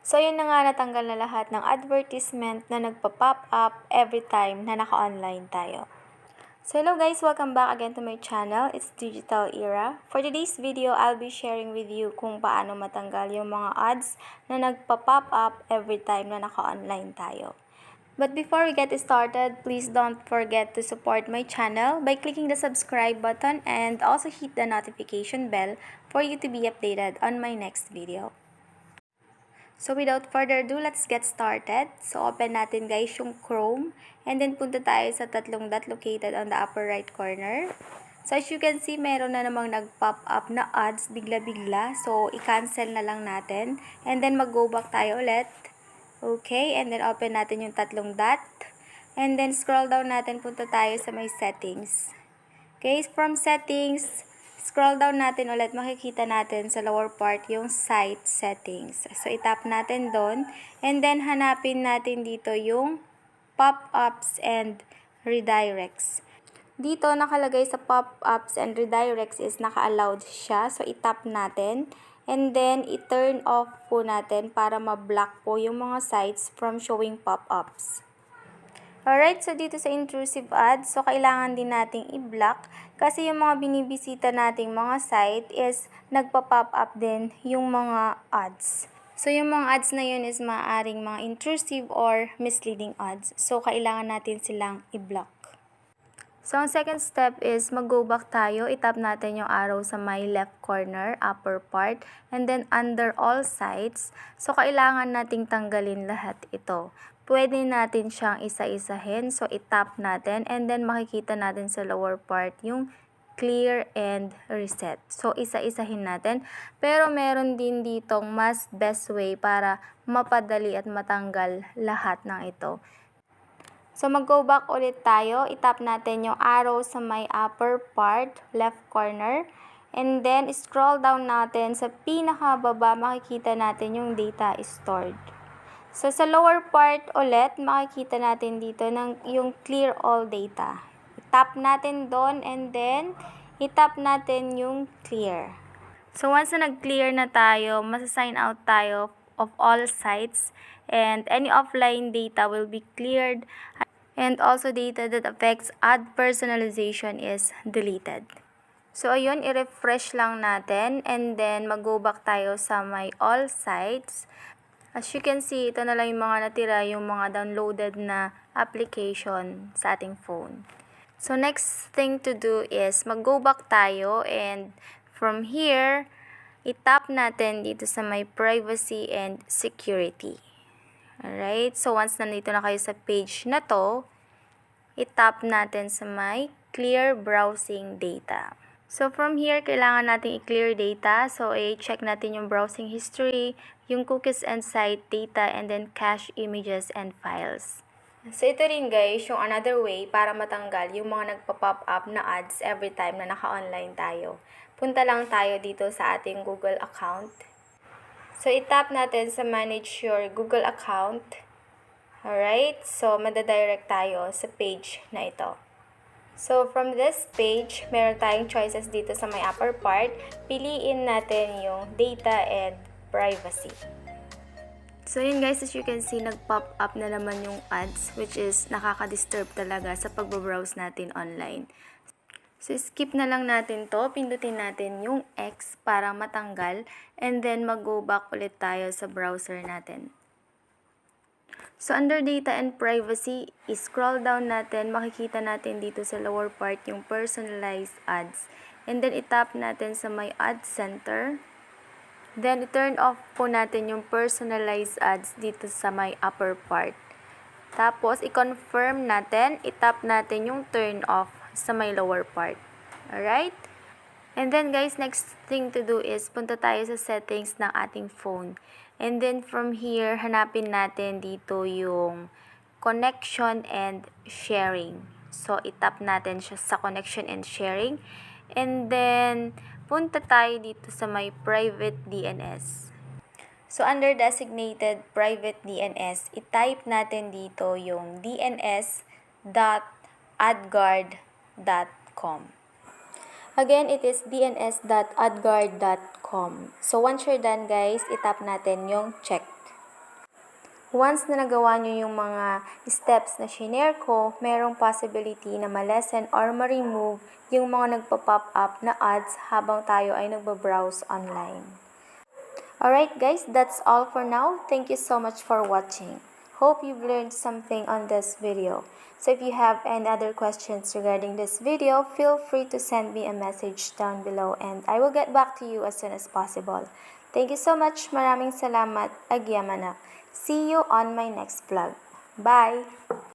So, yun na nga, natanggal na lahat ng advertisement na nagpa-pop up every time na naka-online tayo. So, hello guys! Welcome back again to my channel. It's Digital Era. For today's video, I'll be sharing with you kung paano matanggal yung mga ads na nagpa-pop up every time na naka-online tayo. But before we get started, please don't forget to support my channel by clicking the subscribe button and also hit the notification bell for you to be updated on my next video. So without further ado, let's get started. So open natin guys yung Chrome and then punta tayo sa tatlong dot located on the upper right corner. So as you can see, meron na namang nag-pop up na ads bigla-bigla. So i-cancel na lang natin and then mag-go back tayo ulit. Okay, and then open natin yung tatlong dot. And then scroll down natin, punta tayo sa may settings. Okay, from settings, scroll down natin ulit, makikita natin sa lower part yung site settings. So itap natin doon. And then hanapin natin dito yung pop-ups and redirects. Dito nakalagay sa pop-ups and redirects is naka-allowed siya. So itap natin. And then, i-turn off po natin para ma-block po yung mga sites from showing pop-ups. Alright, so dito sa intrusive ads, so kailangan din nating i-block kasi yung mga binibisita nating mga site is nagpa-pop up din yung mga ads. So yung mga ads na yun is maaaring mga intrusive or misleading ads. So kailangan natin silang i-block. So, ang second step is mag-go back tayo. Itap natin yung arrow sa my left corner, upper part, and then under all sites. So, kailangan nating tanggalin lahat ito. Pwede natin siyang isa-isahin. So, itap natin and then makikita natin sa lower part yung clear and reset. So, isa-isahin natin. Pero, meron din ditong mas best way para mapadali at matanggal lahat ng ito. So, mag-go back ulit tayo. Itap natin yung arrow sa may upper part, left corner. And then, scroll down natin. Sa pinakababa, makikita natin yung data stored. So, sa lower part ulit, makikita natin dito yung clear all data. Itap natin doon and then, itap natin yung clear. So, once na nag-clear na tayo, masa-sign out tayo of all sites. And any offline data will be cleared. And also data that affects ad personalization is deleted. So, ayun, i-refresh lang natin and then mag-go back tayo sa my all sites. As you can see, ito na lang yung mga natira, yung mga downloaded na application sa ating phone. So, next thing to do is mag-go back tayo and from here, itap natin dito sa my privacy and security. Alright, so once nandito na kayo sa page na to, itap natin sa may clear browsing data. So from here, kailangan natin i-clear data. So i-check natin yung browsing history, yung cookies and site data, and then cache images and files. So ito rin guys, yung another way para matanggal yung mga nagpa-pop up na ads every time na naka-online tayo. Punta lang tayo dito sa ating Google account. So, itap natin sa manage your Google account. Alright, so madadirect tayo sa page na ito. So, from this page, meron tayong choices dito sa may upper part. Piliin natin yung data and privacy. So, yun guys, as you can see, nag-pop up na naman yung ads, which is nakaka-disturb talaga sa pagbabrowse natin online. So, skip na lang natin to. Pindutin natin yung X para matanggal. And then, mag-go back ulit tayo sa browser natin. So, under data and privacy, scroll down natin. Makikita natin dito sa lower part yung personalized ads. And then, itap natin sa my ad center. Then, turn off po natin yung personalized ads dito sa my upper part. Tapos, i-confirm natin. Itap natin yung turn off sa may lower part. Alright? And then guys, next thing to do is punta tayo sa settings ng ating phone. And then from here, hanapin natin dito yung connection and sharing. So, itap natin siya sa connection and sharing. And then, punta tayo dito sa may private DNS. So, under designated private DNS, i-type natin dito yung dns.adguard.com. Again, it is dns.adguard.com. So, once you're done guys, itap natin yung check. once na nagawa nyo yung mga steps na shinare ko, merong possibility na ma-lessen or ma-remove yung mga nagpa-pop up na ads habang tayo ay nagbabrowse online. Alright guys, that's all for now. Thank you so much for watching. Hope you've learned something on this video. So if you have any other questions regarding this video, feel free to send me a message down below and I will get back to you as soon as possible. Thank you so much. Maraming salamat. Agyamanak. See you on my next vlog. Bye!